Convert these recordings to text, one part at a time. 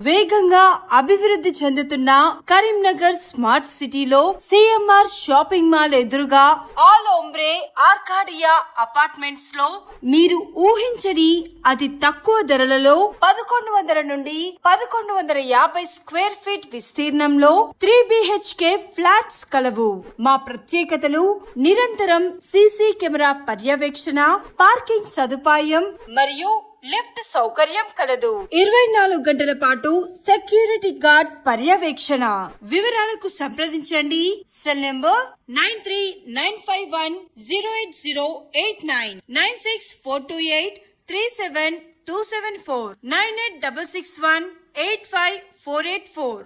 వేగంగా అభివృద్ధి చెందుతున్న కరీంనగర్ స్మార్ట్ సిటీలో సిఎంఆర్ షాపింగ్ మాల్ ఎదురుగా ఆల్ ఒంబ్రే ఆర్కాడియా అపార్ట్మెంట్స్ లో మీరు ఊహించని అతి తక్కువ ధరలలో 1100 నుండి 1150 స్క్వేర్ ఫీట్ విస్తీర్ణంలో 3 BHK ఫ్లాట్స్ కలవు. మా ప్రత్యేకతలు నిరంతరం సీసీ కెమెరా పర్యవేక్షణ, పార్కింగ్ సదుపాయం మరియు లిఫ్ట్ సౌకర్యం కలదు. 24 గంటల పాటు సెక్యూరిటీ గార్డ్ పర్యవేక్షణ. వివరాలకు సంప్రదించండి. Cell number 9395108089 9642837274 9866185484.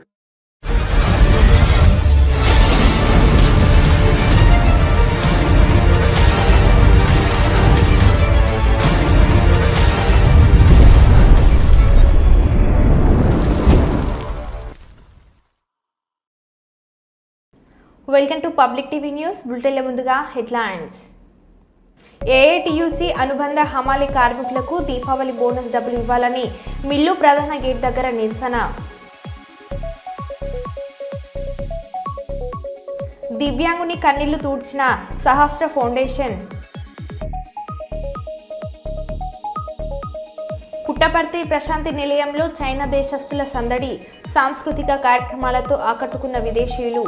Welcome to public TV news. బులెటిన్ల ముందుగా హెడ్లైన్స్. ఏఐటియుసి అనుబంధ హమాలి కార్మికులకు దీపావళి బోనస్ డబ్బులు ఇవ్వాలని మిల్లు ప్రధాన గేట్ దగ్గర నిరసన. దివ్యాంగుని కన్నీళ్లు తూడ్చిన సహస్ర ఫౌండేషన్. పుట్టపర్తి ప్రశాంతి నిలయంలో చైనా దేశస్తుల సందడి. సాంస్కృతిక కార్యక్రమాలతో ఆకట్టుకున్న విదేశీయులు.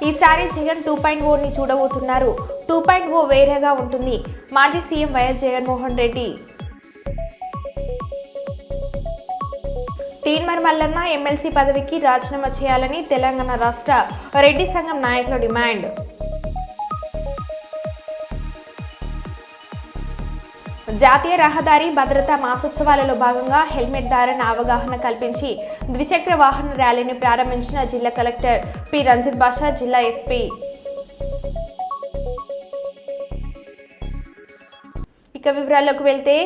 ఈసారి జగన్ 2.0ని చూడబోతున్నారు. 2.0 వేరేగా ఉంటుంది. మాజీ CM YS Jaganmohan Reddy. Teenmaar Mallanna MLC పదవికి రాజీనామా చేయాలని తెలంగాణ రాష్ట్ర రెడ్డి సంఘం నాయకుల డిమాండ్. జాతీయ రహదారి భద్రతా మాసోత్సవాలలో భాగంగా హెల్మెట్ ధారణ అవగాహన కల్పించి ద్విచక్ర వాహన ర్యాలీని ప్రారంభించిన జిల్లా కలెక్టర్ పి రంజిత్ బాషా, జిల్లా ఎస్పీ. ఇక వివరాల్లోకి వెళ్తే,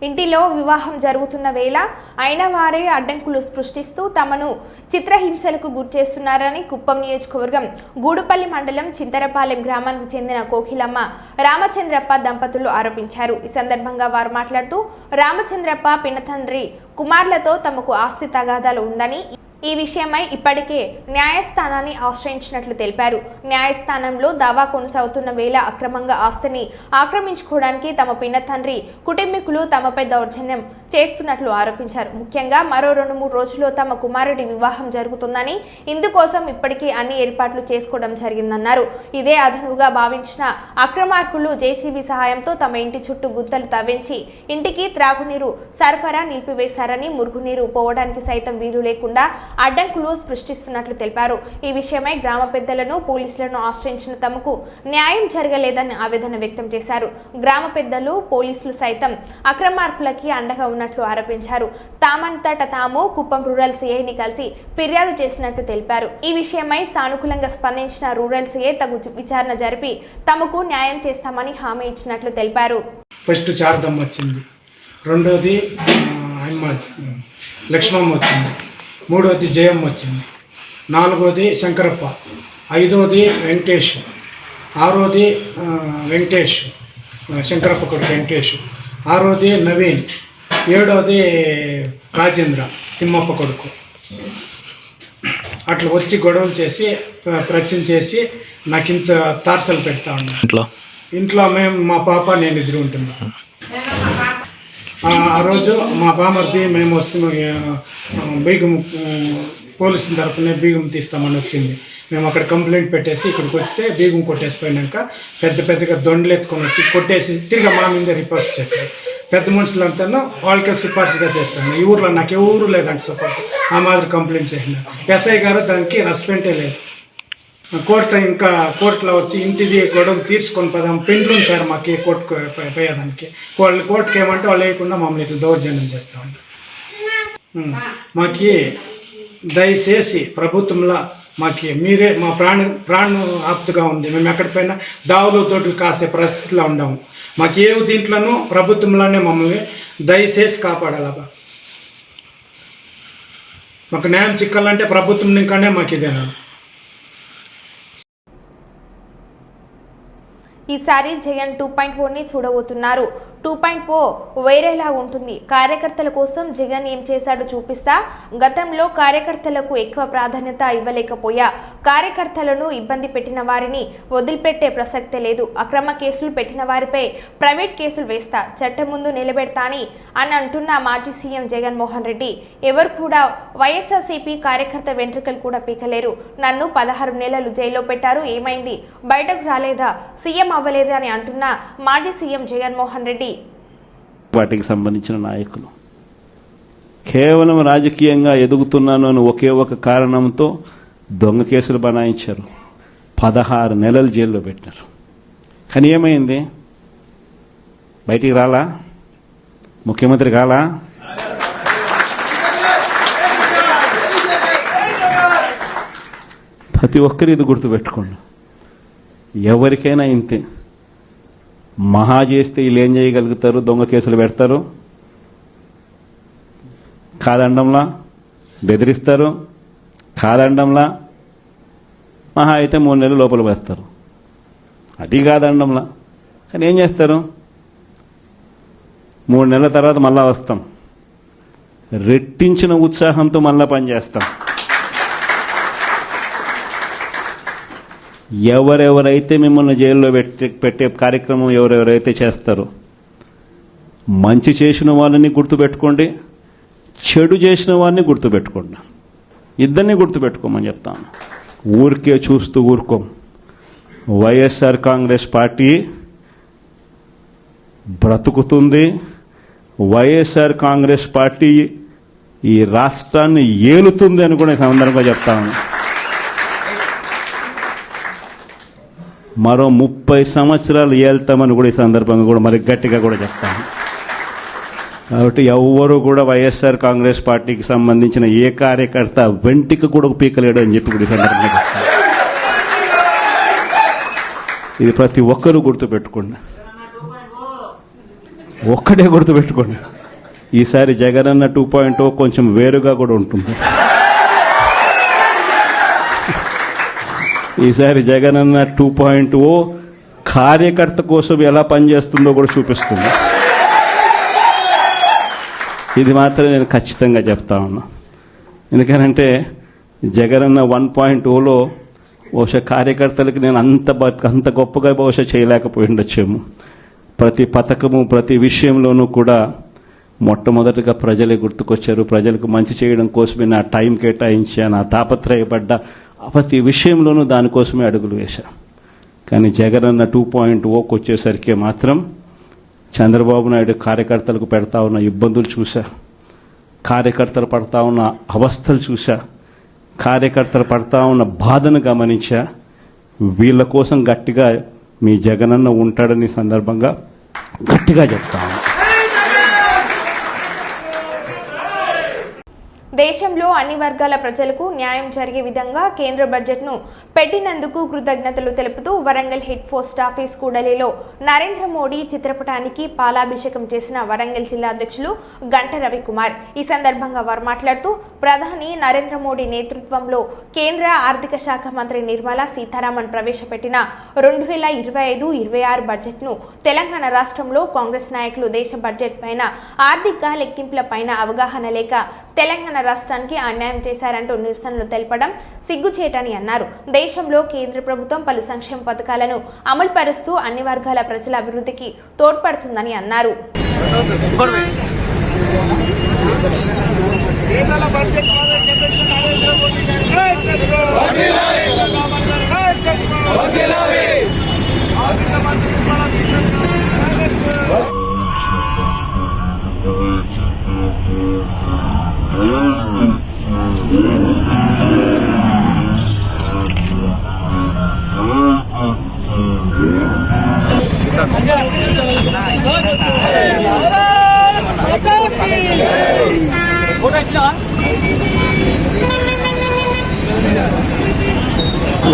ఇంటిలో వివాహం జరుగుతున్న వేళ అయిన వారే అడ్డంకులు సృష్టిస్తూ తమను చిత్రహింసలకు గురిచేస్తున్నారని కుప్పం నియోజకవర్గం గూడుపల్లి మండలం చింతరపాలెం గ్రామానికి చెందిన కోకిలమ్మ, రామచంద్రప్ప దంపతులు ఆరోపించారు. ఈ సందర్భంగా వారు మాట్లాడుతూ, రామచంద్రప్ప పినతండ్రి కుమార్లతో తమకు ఆస్తి తగాదాలు ఉందని, ఈ విషయమై ఇప్పటికే న్యాయస్థానాన్ని ఆశ్రయించినట్లు తెలిపారు. న్యాయస్థానంలో దావా కొనసాగుతున్న వేళ అక్రమంగా ఆస్తిని ఆక్రమించుకోవడానికి తమ పినతండ్రి కుటుంబీకులు తమపై దౌర్జన్యం చేస్తున్నట్లు ఆరోపించారు. ముఖ్యంగా మరో 2-3 రోజుల్లో తమ కుమారుడి వివాహం జరుగుతుందని, ఇందుకోసం ఇప్పటికే అన్ని ఏర్పాట్లు చేసుకోవడం జరిగిందన్నారు. ఇదే అదనుగా భావించిన అక్రమార్కులు జేసీబీ సహాయంతో తమ ఇంటి చుట్టూ గుంతలు తవ్వించి ఇంటికి త్రాగునీరు సరఫరా నిలిపివేశారని, మురుగునీరు పోవడానికి సైతం వీలు లేకుండా అడ్డంకులు సృష్టిస్తున్నట్లు తెలిపారు. ఈ విషయమై గ్రామ పెద్దలను, పోలీసులను ఆశ్రయించిన తమకు న్యాయం జరగలేదని ఆవేదన వ్యక్తం చేశారు. గ్రామ పెద్దలు, పోలీసులు సైతం అక్రమార్కులకి అండగా ఉన్నట్లు ఆరోపించారు. తామంతట తాము కుప్పం రూరల్ సిఐని కలిసి ఫిర్యాదు చేసినట్లు తెలిపారు. ఈ విషయమై సానుకూలంగా స్పందించిన రూరల్ సిఐ తగు విచారణ జరిపి తమకు న్యాయం చేస్తామని హామీ ఇచ్చినట్లు తెలిపారు. ఫస్ట్ శారదమ్మ వచ్చింది, రెండోది లక్ష్మమ్మ వచ్చింది, మూడోది జయమ్మ వచ్చింది, నాలుగోది శంకరప్ప, ఐదోది వెంకటేష్, ఆరోది వెంకటేష్ శంకరప్ప కొడుకు వెంకటేష్, ఆరోది నవీన్, ఏడోది రాజేంద్ర తిమ్మప్ప కొడుకు. అట్లా వచ్చి గొడవలు చేసి ప్రశ్న చేసి నాకు ఇంత తార్సలు పెడతా ఉన్నా. ఇంట్లో మేము, మా పాప, నేను ఇద్దరు ఉంటున్నాం. ఆ రోజు మా బామర్ది మేము బీగం పోలీసుల తరపునే బీగం తీస్తామని వచ్చింది. మేము అక్కడ కంప్లైంట్ పెట్టేసి ఇక్కడికి వస్తే బీగం కొట్టేసిపోయినాక పెద్దగా దొండలు ఎత్తుకొని వచ్చి కొట్టేసి తిరిగి మా మీద రిపోర్ట్ చేశారు. పెద్ద మనుషులంతా వాళ్ళకే సిఫార్సుగా చేస్తాను. ఈ ఊర్లో నాకు ఏ ఊరు లేదంటే సపోర్ట్ ఆ మాదిరి కంప్లైంట్ చేసినారు. ఎస్ఐ గారు దానికి రెస్పెక్టే లేదు. కోర్టులో వచ్చి ఇంటిది గొడవ తీర్చుకొని పదాం పెండ్లు సార్ మాకు కోర్టుకు పోయేదానికి. వాళ్ళు కోర్టుకి ఏమంటే వాళ్ళు వేయకుండా మమ్మల్ని ఇట్లా దౌర్జన్యం చేస్తూ ఉంటారు. మాకు దయచేసి ప్రభుత్వంలో మాకు మీరే, మా ప్రాణ ఆప్తుగా ఉంది. మేము ఎక్కడిపోయినా దావులు తోటలు కాసే పరిస్థితిలో ఉండము. మాకు ఏ దీంట్లోనూ ప్రభుత్వంలోనే మమ్మల్ని దయచేసి కాపాడాలబ్బా. మాకు న్యాయం చిక్కాలంటే ప్రభుత్వం ఇంకానే మాకు ఇదేనా. ఈసారి జగన్ 2.4ని చూడబోతున్నారు. 2.0 వేరేలా ఉంటుంది. కార్యకర్తల కోసం జగన్ ఏం చేశాడో చూపిస్తా. గతంలో కార్యకర్తలకు ఎక్కువ ప్రాధాన్యత ఇవ్వలేకపోయా. కార్యకర్తలను ఇబ్బంది పెట్టిన వారిని వదిలిపెట్టే ప్రసక్తే లేదు. అక్రమ కేసులు పెట్టిన వారిపై ప్రైవేట్ కేసులు వేస్తా, చట్టం ముందు నిలబెడతా అని అంటున్న మాజీ సీఎం జగన్మోహన్ రెడ్డి ఎవరు కూడా వైఎస్ఆర్సీపీ కార్యకర్త వెంట్రుకలు కూడా పీకలేరు. నన్ను 16 నెలలు జైల్లో పెట్టారు, ఏమైంది, బయటకు రాలేదా, సీఎం అవ్వలేదా అని అంటున్న మాజీ సీఎం జగన్మోహన్ రెడ్డి వాటికి సంబంధించిన నాయకులు కేవలం రాజకీయంగా ఎదుగుతున్నాను అని ఒకే ఒక కారణంతో దొంగ కేసులు బనాయించారు. 16 నెలలు జైల్లో పెట్టారు. కానీ ఏమైంది? బయటికి రాలా? ముఖ్యమంత్రి కాలా? ప్రతి ఒక్కరు ఇది గుర్తుపెట్టుకోండి. ఎవరికైనా ఇంతే. మహా చేస్తే వీళ్ళు ఏం చేయగలుగుతారు? దొంగ కేసులు పెడతారు, కాదండంలా బెదిరిస్తారు, కాదండంలా మహా అయితే 3 నెలలు లోపల వేస్తారు. అది కాదండంలా. కానీ ఏం చేస్తారు? 3 నెలల తర్వాత మళ్ళా వస్తాం, రెట్టించిన ఉత్సాహంతో మళ్ళా పనిచేస్తాం. ఎవరెవరైతే మిమ్మల్ని జైల్లో పెట్టే కార్యక్రమం ఎవరెవరైతే చేస్తారో, మంచి చేసిన వాళ్ళని గుర్తుపెట్టుకోండి, చెడు చేసిన వారిని గుర్తుపెట్టుకోండి. ఇద్దరిని గుర్తుపెట్టుకోమని చెప్తాను. ఊరికే చూస్తూ ఊరుకోం. వైఎస్ఆర్ కాంగ్రెస్ పార్టీ బ్రతుకుతుంది. వైఎస్ఆర్ కాంగ్రెస్ పార్టీ ఈ రాష్ట్రాన్ని ఏలుతుంది అని కూడా సందర్భంగా చెప్తాను. మరో 30 సంవత్సరాలు ఏళ్తామని కూడా ఈ సందర్భంగా కూడా మరి గట్టిగా కూడా చెప్తాను. కాబట్టి ఎవరు కూడా వైఎస్ఆర్ కాంగ్రెస్ పార్టీకి సంబంధించిన ఏ కార్యకర్త వెంటికి కూడా పీకలేడు అని చెప్పి కూడా ఈ సందర్భంగా చెప్తాను. ఇది ప్రతి ఒక్కరూ గుర్తుపెట్టుకోండి. ఒక్కటే గుర్తుపెట్టుకోండి, ఈసారి జగనన్న 2.0 కొంచెం వేరుగా కూడా ఉంటుంది. ఈసారి జగనన్న 2.0 కార్యకర్త కోసం ఎలా పనిచేస్తుందో కూడా చూపిస్తుంది. ఇది మాత్రం నేను ఖచ్చితంగా చెప్తా ఉన్నా. ఎందుకనంటే జగనన్న 1.0లో బహుశా కార్యకర్తలకి నేను అంత గొప్పగా బహుశా చేయలేకపోయి ఉండొచ్చేమో. ప్రతి పథకము ప్రతి విషయంలోనూ కూడా మొట్టమొదటిగా ప్రజలే గుర్తుకొచ్చారు. ప్రజలకు మంచి చేయడం కోసమే నా టైం కేటాయించా, నా తాపత్రయపడ్డా, ప్రతి విషయంలోనూ దానికోసమే అడుగులు వేశా. కానీ జగనన్న 2.0కి వచ్చేసరికి మాత్రం చంద్రబాబు నాయుడు కార్యకర్తలకు పెడతా ఉన్న ఇబ్బందులు చూశా, కార్యకర్తలు పడతా ఉన్న అవస్థలు చూశా, కార్యకర్తలు పడతా ఉన్న బాధను గమనించా. వీళ్ళ కోసం గట్టిగా మీ జగనన్న ఉంటాడని సందర్భంగా గట్టిగా చెప్తాను. దేశంలో అన్ని వర్గాల ప్రజలకు న్యాయం జరిగే విధంగా కేంద్ర బడ్జెట్ను పెట్టినందుకు కృతజ్ఞతలు తెలుపుతూ వరంగల్ హెడ్ పోస్ట్ ఆఫీస్ కూడలిలో నరేంద్ర మోడీ చిత్రపటానికి పాలాభిషేకం చేసిన వరంగల్ జిల్లా అధ్యక్షులు గంట రవికుమార్. ఈ సందర్భంగా వారు మాట్లాడుతూ ప్రధాని నరేంద్ర మోడీ నేతృత్వంలో కేంద్ర ఆర్థిక శాఖ మంత్రి నిర్మలా సీతారామన్ ప్రవేశపెట్టిన 2025-26 బడ్జెట్ను తెలంగాణ రాష్ట్రంలో కాంగ్రెస్ నాయకులు దేశ బడ్జెట్ పైన ఆర్థిక లెక్కింపుల పైన అవగాహన లేక తెలంగాణ రాష్ట్రానికి అన్యాయం చేశారంటూ నిరసనలు తెలపడం సిగ్గుచేటని అన్నారు. దేశంలో కేంద్ర ప్రభుత్వం పలు సంక్షేమ పథకాలను అమలు పరుస్తూ అన్ని వర్గాల ప్రజల అభివృద్ధికి తోడ్పడుతుందని అన్నారు.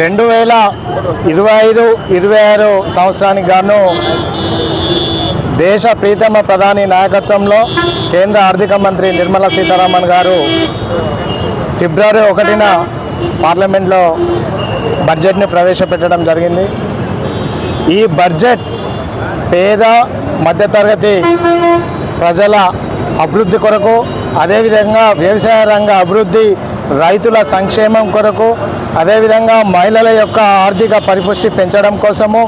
రెండు 2025-26 సంవత్సరానికి గాను దేశ ప్రీతమ ప్రధాని నాయకత్వంలో కేంద్ర ఆర్థిక మంత్రి నిర్మలా సీతారామన్ గారు ఫిబ్రవరి 1న పార్లమెంట్లో బడ్జెట్ని ప్రవేశపెట్టడం జరిగింది. ఈ బడ్జెట్ పేద మధ్యతరగతి ప్రజల అభివృద్ధి కొరకు, అదేవిధంగా వ్యవసాయ రంగ అభివృద్ధి, రైతుల సంక్షేమం కొరకు, అదేవిధంగా మహిళల యొక్క ఆర్థిక పరిపుష్టి పెంచడం కోసము,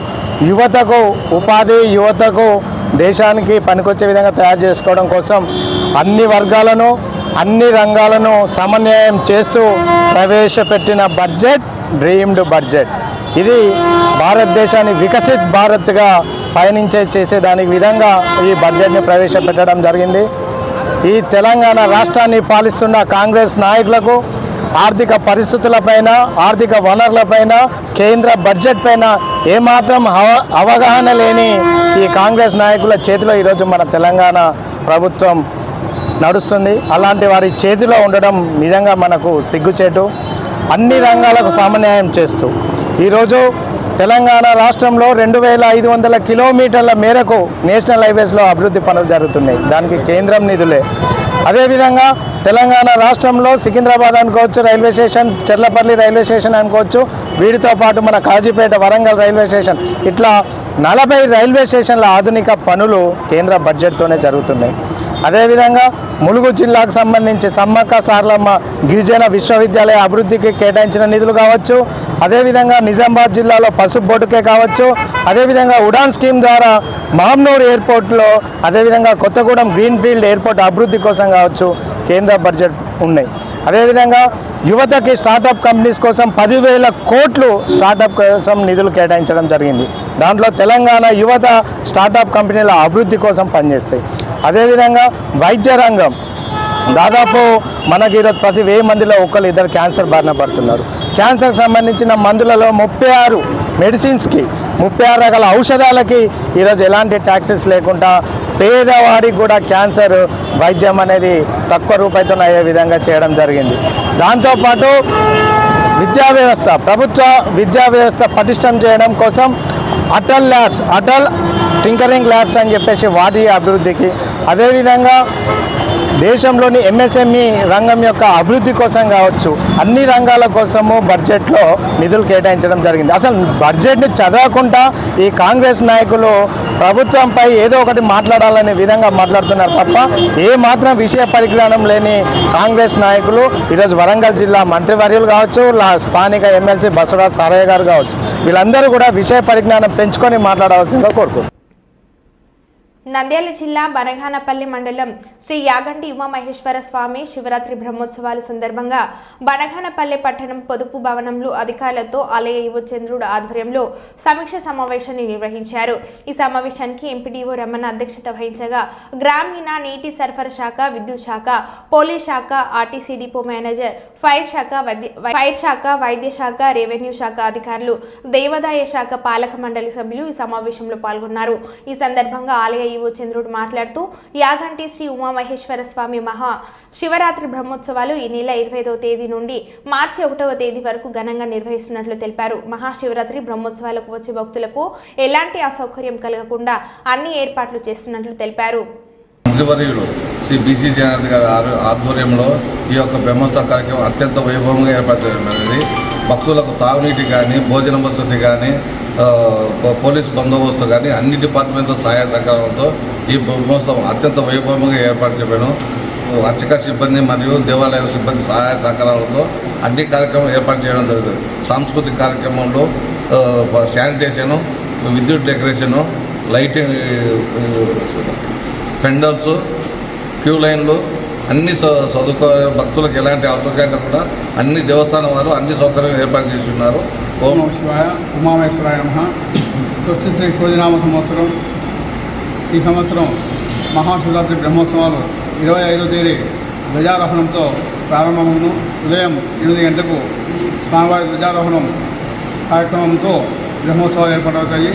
యువతకు ఉపాధి, యువతకు దేశానికి పనికొచ్చే విధంగా తయారు చేసుకోవడం కోసం అన్ని వర్గాలను, అన్ని రంగాలను సమన్వయం చేస్తూ ప్రవేశపెట్టిన బడ్జెట్ డ్రీమ్డ్ బడ్జెట్. ఇది భారతదేశాన్ని వికసిత్ భారత్గా చేసేదానికి విధంగా ఈ బడ్జెట్ని ప్రవేశపెట్టడం జరిగింది. ఈ తెలంగాణ రాష్ట్రాన్ని పాలిస్తున్న కాంగ్రెస్ నాయకులకు ఆర్థిక పరిస్థితులపైన, ఆర్థిక వనరులపైన, కేంద్ర బడ్జెట్ పైన ఏమాత్రం అవగాహన లేని ఈ కాంగ్రెస్ నాయకుల చేతిలో ఈరోజు మన తెలంగాణ ప్రభుత్వం నడుస్తుంది. అలాంటి వారి చేతిలో ఉండడం నిజంగా మనకు సిగ్గుచేటు. అన్ని రంగాలకు సమన్వయం చేస్తూ ఈరోజు తెలంగాణ రాష్ట్రంలో 2500 కిలోమీటర్ల మేరకు నేషనల్ హైవేస్లో అభివృద్ధి పనులు జరుగుతున్నాయి. దానికి కేంద్రం నిధులే. అదేవిధంగా తెలంగాణ రాష్ట్రంలో సికింద్రాబాద్ అనుకోవచ్చు, railway station, Cherlapalli railway station అనుకోవచ్చు, వీటితో పాటు మన కాజీపేట, వరంగల్ రైల్వే స్టేషన్, ఇట్లా 40 రైల్వే స్టేషన్ల ఆధునిక పనులు కేంద్ర బడ్జెట్తోనే జరుగుతున్నాయి. అదేవిధంగా ములుగు జిల్లాకు సంబంధించి సమ్మక్క సారలమ్మ గిరిజన విశ్వవిద్యాలయ అభివృద్ధికి కేటాయించిన నిధులు కావచ్చు, అదేవిధంగా నిజామాబాద్ జిల్లాలో పసుపు బోటుకే కావచ్చు, అదేవిధంగా ఉడాన్ స్కీమ్ ద్వారా మహమ్నూర్ ఎయిర్పోర్ట్లో, అదేవిధంగా కొత్తగూడెం గ్రీన్ఫీల్డ్ ఎయిర్పోర్ట్ అభివృద్ధి కోసం కావచ్చు కేంద్ర బడ్జెట్ ఉన్నాయి. అదేవిధంగా యువతకి స్టార్టప్ కంపెనీస్ కోసం 10,000 కోట్లు స్టార్టప్ కోసం నిధులు కేటాయించడం జరిగింది. దాంట్లో తెలంగాణ యువత స్టార్టప్ కంపెనీల అభివృద్ధి కోసం పనిచేస్తాయి. అదేవిధంగా వైద్య రంగం దాదాపు మనకి ఈరోజు ప్రతి 1000 మందిలో 1-2 క్యాన్సర్ బారిన పడుతున్నారు. క్యాన్సర్కి సంబంధించిన మందులలో 36 మెడిసిన్స్కి, 36 రకాల ఔషధాలకి ఈరోజు ఎలాంటి ట్యాక్సెస్ లేకుండా పేదవాడికి కూడా క్యాన్సర్ వైద్యం అనేది తక్కువ రూపాయితో అయ్యే విధంగా చేయడం జరిగింది. దాంతోపాటు విద్యా వ్యవస్థ, ప్రభుత్వ విద్యా వ్యవస్థ పటిష్టం చేయడం కోసం Atal labs, Atal tinkering labs అని చెప్పేసి వాటి అభివృద్ధికి, అదేవిధంగా దేశంలోని ఎంఎస్ఎంఈ రంగం యొక్క అభివృద్ధి కోసం కావచ్చు, అన్ని రంగాల కోసము బడ్జెట్లో నిధులు కేటాయించడం జరిగింది. అసలు బడ్జెట్ని చదవకుండా ఈ కాంగ్రెస్ నాయకులు ప్రభుత్వంపై ఏదో ఒకటి మాట్లాడాలనే విధంగా మాట్లాడుతున్నారు తప్ప ఏ మాత్రం విషయ పరిజ్ఞానం లేని కాంగ్రెస్ నాయకులు ఈరోజు వరంగల్ జిల్లా మంత్రివర్యులు కావచ్చు, స్థానిక ఎమ్మెల్సీ బసవరాజ్ సారయ్య గారు కావచ్చు, వీళ్ళందరూ కూడా విషయ పరిజ్ఞానం పెంచుకొని మాట్లాడవలసిందిగా కోరుకుంటున్నారు. నంద్యాల జిల్లా బనగానపల్లి మండలం శ్రీ యాగంటి ఉమామహేశ్వర స్వామి శివరాత్రి బ్రహ్మోత్సవాల సందర్భంగా బనగానపల్లి పట్టణం పొదుపు భవనంలో అధికారులతో ఆలయ ఈవో చంద్రుడు ఆధ్వర్యంలో సమీక్ష సమావేశాన్ని నిర్వహించారు. ఈ సమావేశానికి ఎంపీడీఓ రమణ అధ్యక్షత వహించగా గ్రామీణ నీటి సరఫరా శాఖ, విద్యుత్ శాఖ, పోలీస్ శాఖ, ఆర్టీసీ డిపో మేనేజర్, ఫైర్ శాఖ, వైద్య శాఖ, రెవెన్యూ శాఖ అధికారులు, దేవాదాయ శాఖ పాలక మండలి సభ్యులు ఈ సమావేశంలో పాల్గొన్నారు. ఈ సందర్భంగా ఆలయ ఈవో చంద్రుడు మాట్లాడుతూ యాగంటి శ్రీ ఉమామహేశ్వర స్వామి మహా శివరాత్రి బ్రహ్మోత్సవాలు ఈ నెల 25వ తేదీ నుండి మార్చి 1వ తేదీ వరకు ఘనంగా నిర్వహిస్తున్నట్లు తెలిపారు. మహాశివరాత్రి బ్రహ్మోత్సవాలకు వచ్చే భక్తులకు ఎలాంటి అసౌకర్యం కలగకుండా అన్ని ఏర్పాట్లు చేస్తున్నట్లు తెలిపారు. మంత్రివర్యులు శ్రీ బీసీ జనార్దన్ గారి ఆధ్వర్యంలో ఈ యొక్క బ్రహ్మోత్సవ కార్యక్రమం అత్యంత వైభవంగా ఏర్పడుతున్నది. భక్తులకు తాగునీటి కానీ, భోజన వసతి కానీ, పోలీసు బందోబస్తు కానీ అన్ని డిపార్ట్మెంట్ల సహాయ సహకారంతో ఈ బ్రహ్మోత్సవం అత్యంత వైభవంగా ఏర్పాటు చేయడం, అర్చక సిబ్బంది మరియు దేవాలయ సిబ్బంది సహాయ సహకారాలతో అన్ని కార్యక్రమాలు ఏర్పాటు చేయడం జరుగుతుంది. సాంస్కృతిక కార్యక్రమంలో శానిటేషను, విద్యుత్ డెకరేషను, లైటింగ్, పెండల్స్, క్యూ లైన్లు అన్ని సదుపాయాలు, భక్తులకు ఎలాంటి అవసరం కూడా అన్ని దేవస్థానం వారు అన్ని సౌకర్యాలు ఏర్పాటు చేసి ఉన్నారు. ఓం శివాయ ఉమామేశ్వరాయ నమః. స్వస్తి శ్రీ క్రోధినామ సంవత్సరం. ఈ సంవత్సరం మహాశివరాత్రి బ్రహ్మోత్సవాలు 25వ తేదీ ధ్వజారోహణంతో ప్రారంభమును. ఉదయం 8 గంటలకు స్వామివారి ధ్వజారోహణం కార్యక్రమంతో బ్రహ్మోత్సవాలు ఏర్పాటవుతాయి.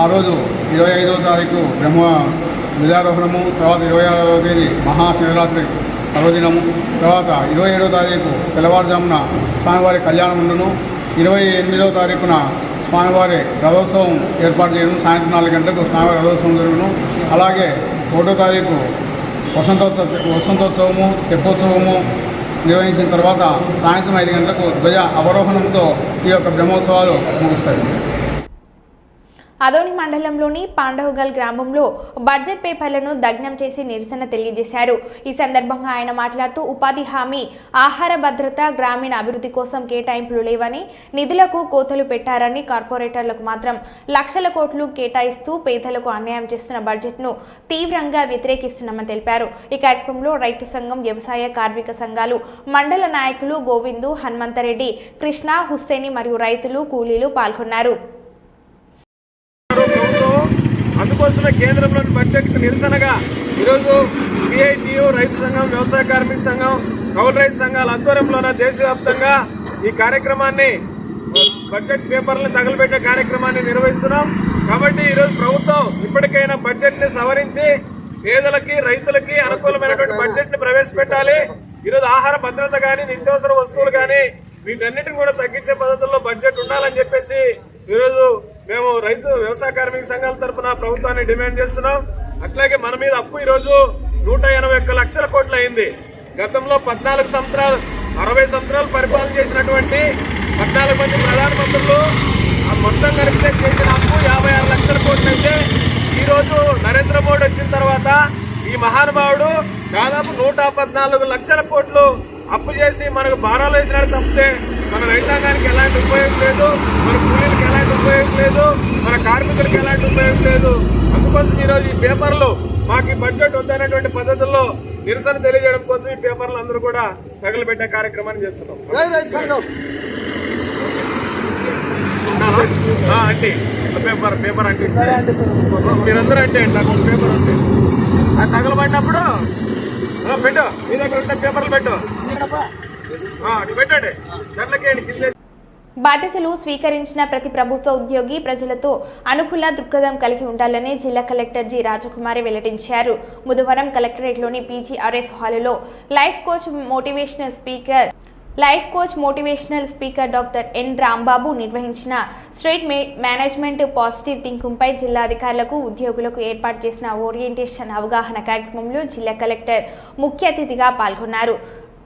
ఆ రోజు 25వ తారీఖు ధ్వజారోహణము, తర్వాత 26వ తేదీ మహాశివరాత్రి పర్వదినము, తర్వాత 27వ తారీఖు తెల్లవారుజామున స్వామివారి కళ్యాణం ఉండును. 28వ తారీఖున స్వామివారి రథోత్సవం ఏర్పాటు చేయడం, సాయంత్రం 4 గంటలకు స్వామివారి రథోత్సవం జరుగును. అలాగే 1వ తారీఖు వసంతోత్సవము, తెప్పోత్సవము నిర్వహించిన తర్వాత సాయంత్రం 5 గంటలకు ధ్వజ అవరోహణంతో ఈ యొక్క బ్రహ్మోత్సవాలు ముగుస్తాయి. అదోని మండలంలోని పాండవగల్ గ్రామంలో బడ్జెట్ పేపర్లను దగ్నం చేసి నిరసన తెలియజేశారు. ఈ సందర్భంగా ఆయన మాట్లాడుతూ ఉపాధి హామీ, ఆహార భద్రత, గ్రామీణ అభివృద్ధి కోసం కేటాయింపులు లేవని, నిధులకు కోతలు పెట్టారని, కార్పొరేటర్లకు మాత్రం లక్షల కోట్లు కేటాయిస్తూ పేదలకు అన్యాయం చేస్తున్న బడ్జెట్ను తీవ్రంగా వ్యతిరేకిస్తున్నామని తెలిపారు. ఈ కార్యక్రమంలో రైతు సంఘం, వ్యవసాయ కార్మిక సంఘాలు మండల నాయకులు గోవిందు, హనుమంతరెడ్డి, కృష్ణ, హుస్సేని మరియు రైతులు, కూలీలు పాల్గొన్నారు. అందుకోసమే కేంద్రంలోని బడ్జెట్కు నిరసనగా ఈరోజు సిఐటియు, రైతు సంఘం, వ్యవసాయ కార్మిక సంఘం, కౌలు రైతు సంఘాల ఆధ్వర్యంలోన దేశవ్యాప్తంగా ఈ కార్యక్రమాన్ని, బడ్జెట్ పేపర్లను తగలబెట్టే కార్యక్రమాన్ని నిర్వహిస్తున్నాం. కాబట్టి ఈరోజు ప్రభుత్వం ఇప్పటికైనా బడ్జెట్ని సవరించి పేదలకి, రైతులకి అనుకూలమైనటువంటి బడ్జెట్ని ప్రవేశపెట్టాలి. ఈరోజు ఆహార భద్రత కానీ, నిత్యావసర వస్తువులు కానీ వీటన్నిటిని కూడా తగ్గించే పద్ధతుల్లో బడ్జెట్ ఉండాలని చెప్పేసి ఈరోజు మేము రైతు, వ్యవసాయ కార్మిక సంఘాల తరఫున ప్రభుత్వాన్ని డిమాండ్ చేస్తున్నాం. అట్లాగే మన మీద అప్పు ఈరోజు 181 లక్షల కోట్లు అయింది. గతంలో 14 సంవత్సరాలు, 60 సంవత్సరాలు పరిపాలన చేసినటువంటి 14 మంది ప్రధానమంత్రులు మొత్తం కలిపితే చేసిన అప్పు 56 లక్షల కోట్లు అయితే ఈరోజు నరేంద్ర మోడీ వచ్చిన తర్వాత ఈ మహానుభావుడు దాదాపు 114 లక్షల కోట్లు అప్పు చేసి మనకు భారాలు వేసినట్టు తప్పితే మన రైతాంగానికి ఎలాంటి ఉపయోగం లేదు, మన కూలీలకు ఎలాంటి ఉపయోగం లేదు, మన కార్మికులకు ఎలాంటి ఉపయోగం లేదు. అందుకోసం ఈరోజు ఈ పేపర్లు మాకు ఈ బడ్జెట్ వద్దనేటువంటి పద్ధతుల్లో నిరసన తెలియజేయడం కోసం ఈ పేపర్లు అందరూ కూడా తగలబెట్టే కార్యక్రమాన్ని చేస్తున్నాం. అంటే పేపర్ అంటే మీరందరూ అంటే నాకు పేపర్ అంటే అది తగలబడినప్పుడు పెట్టు, మీ దగ్గర ఉంటే పేపర్లు పెట్టు, పెట్టండి దాంట్లోకి కింద. బాధ్యతలు స్వీకరించిన ప్రతి ప్రభుత్వ ఉద్యోగి ప్రజలతో అనుకూల దృక్పథం కలిగి ఉండాలని జిల్లా కలెక్టర్ జి రాజకుమారి వెల్లడించారు. బుధవారం కలెక్టరేట్లోని పీజీఆర్ఎస్ హాలులో life coach motivational speaker doctor N Rambabu నిర్వహించిన స్ట్రేట్ మేనేజ్మెంట్ పాజిటివ్ థింకింగ్పై జిల్లా అధికారులకు, ఉద్యోగులకు ఏర్పాటు చేసిన ఓరియంటేషన్ అవగాహన కార్యక్రమంలో జిల్లా కలెక్టర్ ముఖ్య అతిథిగా పాల్గొన్నారు.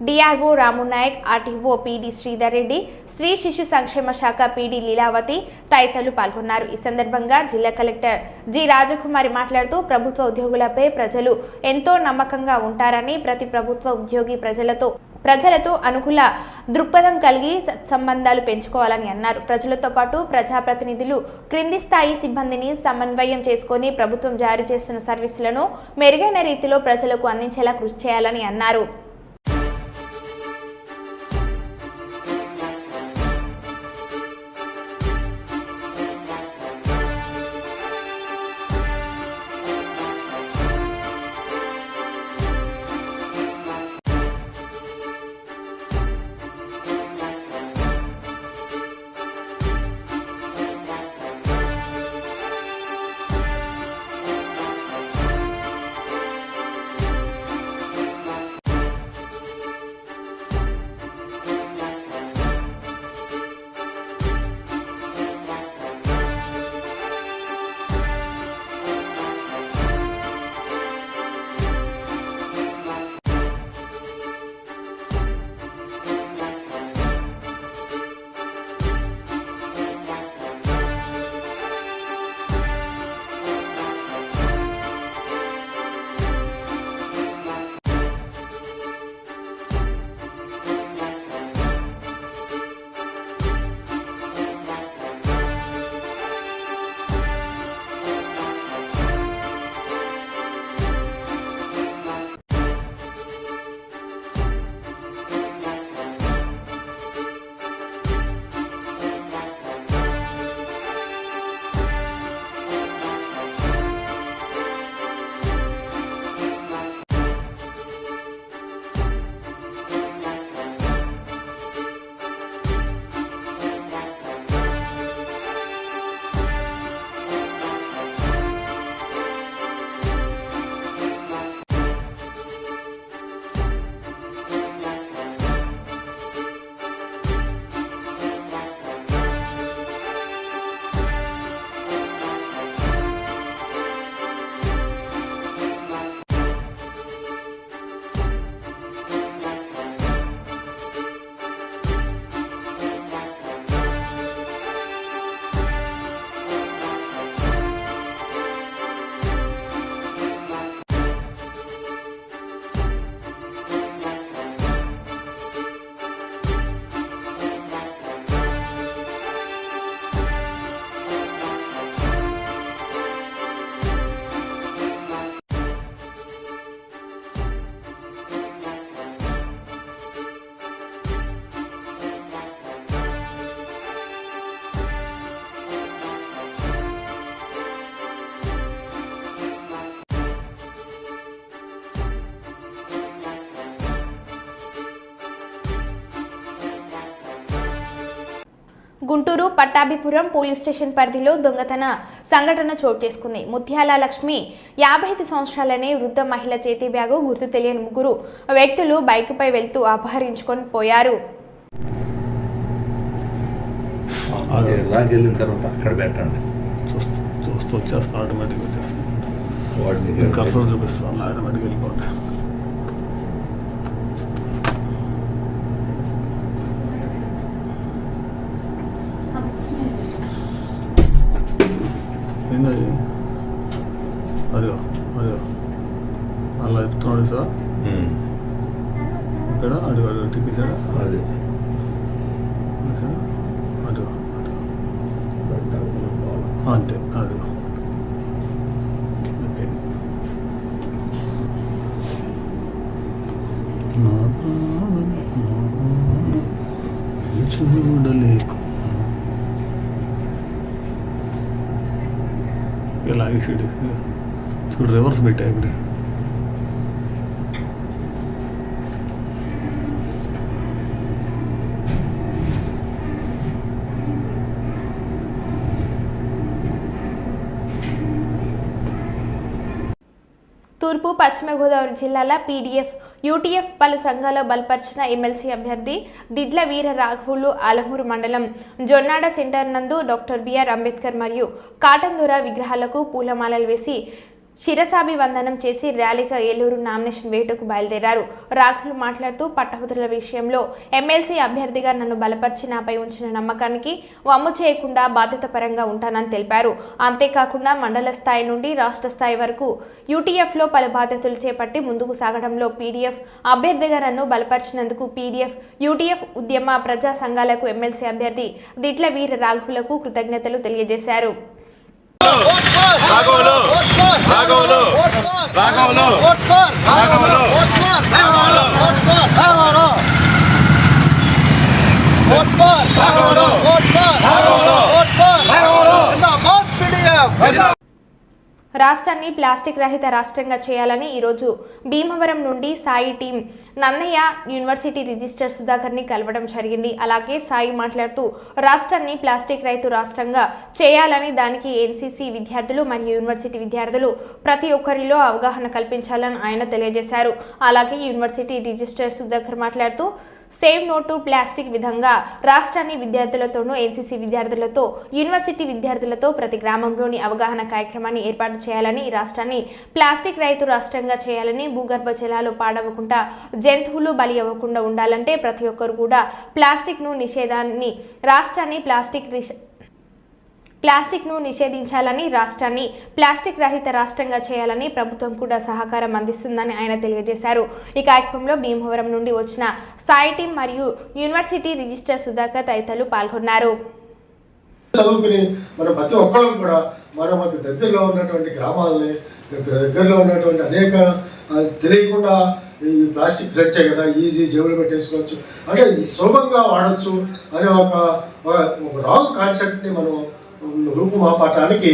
DRO Ramu Nayak, RTO PD Sridhar Reddy, స్త్రీ శిశు సంక్షేమ శాఖ పీడీ లీలావతి తదితరులు పాల్గొన్నారు. ఈ సందర్భంగా జిల్లా కలెక్టర్ జి రాజకుమారి మాట్లాడుతూ ప్రభుత్వ ఉద్యోగులపై ప్రజలు ఎంతో నమ్మకంగా ఉంటారని, ప్రతి ప్రభుత్వ ఉద్యోగి ప్రజలతో అనుకూల దృక్పథం కలిగి సంబంధాలు పెంచుకోవాలని అన్నారు. ప్రజలతో పాటు ప్రజాప్రతినిధులు క్రింది స్థాయి సిబ్బందిని సమన్వయం చేసుకుని ప్రభుత్వం జారీ చేస్తున్న సర్వీసులను మెరుగైన రీతిలో ప్రజలకు అందించేలా కృషి చేయాలని అన్నారు. గుంటూరు పట్టాభిపురం పోలీస్ స్టేషన్ పరిధిలో దొంగతన సంఘటన చోటు చేసుకుంది. ముత్యాల లక్ష్మి 55 సంవత్సరాలనే వృద్ధ మహిళ చేతి బ్యాగు గుర్తు తెలియని 3 వ్యక్తులు బైకుపై వెళ్తూ అపహరించుకొని పోయారు. వెళ్ళిన తర్వాత అక్కడ పెట్టండి, చూస్తూ వచ్చేస్తా, ఆటోమేటిక్గా వచ్చేస్తాను. కర్సర్ చూపిస్తాను, ఆటోమేటిక్గా వెళ్ళిపోతా. ఏంటది? అదిగో అదిగో అలా చెప్తున్నాడు సార్. ఇక్కడ అడిగో అడిగో తిప్పించాడా? అది అదిగో అంతే, అదిగో చూడలేకు ఇలా ఆగేసాడు చూడు, రివర్స్ పెట్టా ఇప్పుడు. తూర్పు పశ్చిమ గోదావరి జిల్లాల పీడీఎఫ్ యూటీఎఫ్ పలు సంఘాల్లో బలపరిచిన ఎమ్మెల్సీ అభ్యర్థి దిడ్ల వీర రాఘవులు ఆలమూరు మండలం జొన్నాడ సెంటర్ నందు డాక్టర్ బిఆర్ అంబేద్కర్ మరియు కాటందూర విగ్రహాలకు పూలమాలలు వేసి శిరసాభివందనం చేసి ర్యాలీగా ఏలూరు నామినేషన్ వేటుకు బయలుదేరారు. రాఘవులు మాట్లాడుతూ పట్టభద్రుల విషయంలో ఎమ్మెల్సీ అభ్యర్థిగా నన్ను బలపరిచి నాపై ఉంచిన నమ్మకానికి వమ్ము చేయకుండా బాధ్యతపరంగా ఉంటానని తెలిపారు. అంతేకాకుండా మండల స్థాయి నుండి రాష్ట్ర స్థాయి వరకు యూటీఎఫ్లో పలు బాధ్యతలు చేపట్టి ముందుకు సాగడంలో పీడీఎఫ్ అభ్యర్థిగా నన్ను బలపరిచినందుకు పీడీఎఫ్ యూటీఎఫ్ ఉద్యమ ప్రజా సంఘాలకు ఎమ్మెల్సీ అభ్యర్థి దిట్ల వీర రాఘవులకు కృతజ్ఞతలు తెలియజేశారు. రాష్ట్రాన్ని ప్లాస్టిక్ రహిత రాష్ట్రంగా చేయాలని ఈరోజు భీమవరం నుండి Sai team Nannaya university registrar సుధాకర్ని కలవడం జరిగింది. అలాగే సాయి మాట్లాడుతూ రాష్ట్రాన్ని ప్లాస్టిక్ రహిత రాష్ట్రంగా చేయాలని, దానికి ఎన్సీసీ విద్యార్థులు మరియు యూనివర్సిటీ విద్యార్థులు ప్రతి ఒక్కరిలో అవగాహన కల్పించాలని ఆయన తెలియజేశారు. అలాగే యూనివర్సిటీ రిజిస్టర్ సుధాకర్ మాట్లాడుతూ సేవ్ నో టు ప్లాస్టిక్ విధంగా రాష్ట్రాన్ని విద్యార్థులతోనూ ఎన్సీసీ విద్యార్థులతో యూనివర్సిటీ విద్యార్థులతో ప్రతి గ్రామంలోని అవగాహన కార్యక్రమాన్ని ఏర్పాటు చేయాలని, రాష్ట్రాన్ని ప్లాస్టిక్ రహిత రాష్ట్రంగా చేయాలని, భూగర్భ జలాలు పాడవకుండా జంతువులు బలి అవ్వకుండా ఉండాలంటే ప్రతి ఒక్కరు కూడా ప్లాస్టిక్ను నిషేధించాలని, రాష్ట్రాన్ని ప్లాస్టిక్ రహిత రాష్ట్రంగా చేయాలని ప్రభుత్వం కూడా సహకారం అందిస్తుందని ఆయన తెలియజేశారు. ఈ కార్యక్రమంలో భీమవరం నుండి వచ్చిన సాయి టీం మరియు యూనివర్సిటీ రిజిస్టర్ సుధాకర్ తదితరులు పాల్గొన్నారు. చదువుకుని మనం ప్రతి ఒక్కరు కూడా మనకు దగ్గరలో ఉన్నటువంటి గ్రామాలని, దగ్గరలో ఉన్నటువంటి అనేక తెలియకుండా ఈ ప్లాస్టిక్ తెచ్చే కదా, ఈజీ జేబులు పెట్టేసుకోవచ్చు, అంటే సులభంగా వాడచ్చు అనే ఒక రాంగ్ కాన్సెప్ట్ని మనం రూపుమాపటానికి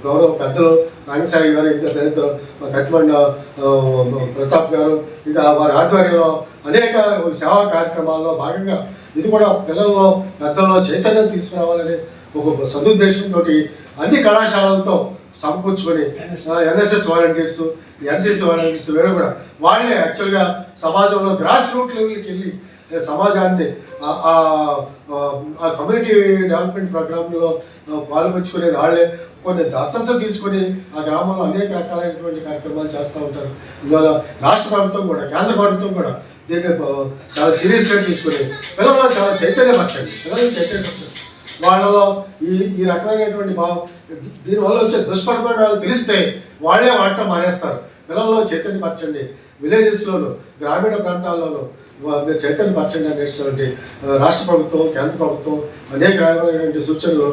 గౌరవ పెద్దలు రంగసాయి గారు, ఇంకా తదితరులు కత్తిమండ ప్రతాప్ గారు, ఇంకా వారి ఆధ్వర్యంలో అనేక సేవా కార్యక్రమాల్లో భాగంగా ఇది కూడా పిల్లల్లో పెద్దల్లో చైతన్యం తీసుకురావాలనే ఒక సదుద్దేశంతో అన్ని కళాశాలలతో సమకూర్చుకొని ఎన్ఎస్ఎస్ వాలంటీర్స్, ఎన్సీసీ వాలంటీర్స్ వేరే కూడా వాళ్ళే యాక్చువల్గా సమాజంలో గ్రాస్ రూట్ లెవెల్కి వెళ్ళి సమాజాన్ని ఆ కమ్యూనిటీ డెవలప్మెంట్ ప్రోగ్రాంలో పాల్పంచుకునేది వాళ్ళే. కొన్ని దత్తత తీసుకొని ఆ గ్రామంలో అనేక రకాలైనటువంటి కార్యక్రమాలు చేస్తూ ఉంటారు. ఇవాళ రాష్ట్ర ప్రభుత్వం కూడా, కేంద్ర ప్రభుత్వం కూడా దీన్ని చాలా సీరియస్గా తీసుకుని పిల్లల్లో చాలా చైతన్యపరచండి. వాళ్ళలో ఈ రకమైనటువంటి దీనివల్ల వచ్చే దుష్పరిణామాలు తెలిస్తే వాళ్ళే వాడటం మానేస్తారు. పిల్లల్లో చైతన్యపరచండి. విలేజెస్లోను, గ్రామీణ ప్రాంతాల్లోనూ మీరు చైతన్యపరచండి అనేటువంటి రాష్ట్ర ప్రభుత్వం, కేంద్ర ప్రభుత్వం అనేక రకమైనటువంటి సూచనలు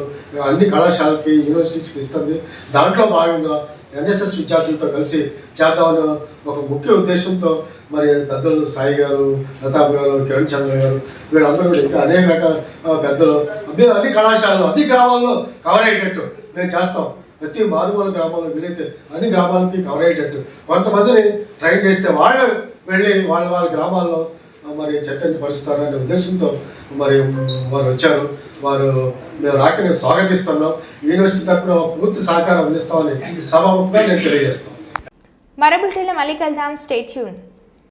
అన్ని కళాశాలకి, యూనివర్సిటీస్కి ఇస్తుంది. దాంట్లో భాగంగా ఎన్ఎస్ఎస్ విద్యార్థులతో కలిసి చేద్దామని ఒక ముఖ్య ఉద్దేశంతో మరి పెద్దలు సాయి గారు, ప్రతాప్ గారు, కిరణ్ చంద్ర గారు వీళ్ళందరూ కూడా ఇంకా అనేక రకాల పెద్దలు అన్ని కళాశాలలో, అన్ని గ్రామాల్లో కవర్ అయ్యేటట్టు మేము చేస్తాం. ప్రతి మారుమూల గ్రామాల్లో వీలైతే అన్ని గ్రామాలకి కవర్ అయ్యేటట్టు కొంతమందిని ట్రైన్ చేస్తే వాళ్ళు వెళ్ళి వాళ్ళ గ్రామాల్లో మరి చైతన్యపరుస్తారనే ఉద్దేశంతో మరి వారు వచ్చారు. వారు మేము రాకని స్వాగతిస్తున్నాం. యూనివర్సిటీ తరఫున పూర్తి సహకారం అందిస్తామని సభాముఖంగా నేను తెలియజేస్తాను. మరో బులెటిన్లో మళ్ళీ కలుద్దాం. Stay tune.